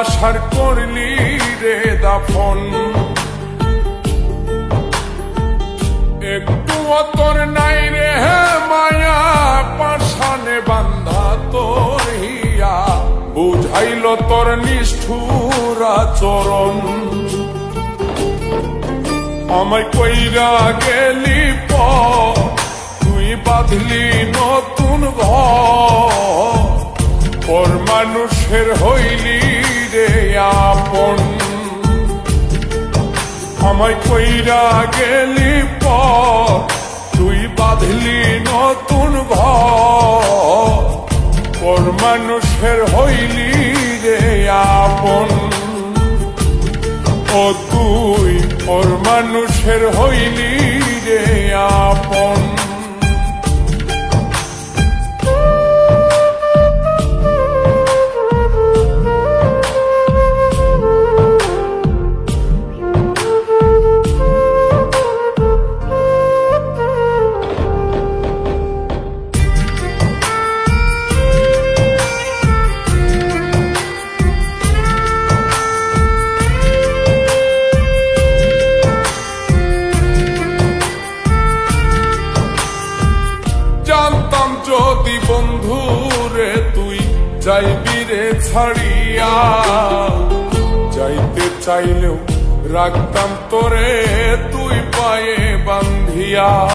আশার করলি রে দাফন, একটু তোর নাই রে মায়া, পাশানে বান্ধা তোর হিয়া, বুঝাইল তোর নিষ্ঠুর আচরণ। আমায় কইরা গেলি তুই বাঁধলি নতুন ঘর, পর মানুষের হইলি রে আপন। আমায় কইরা গেলি তুই বাঁধলি নতুন ঘর, পর মানুষের হইলি রে আপন। ও তুই পর মানুষের হইলি রে আপন। জানতাম যদি বন্ধুরে তুই যাইবি রে ছাড়িয়া, যাইতে চাইলেও রাখতাম তোরে তুই পায়ে বান্ধিয়া।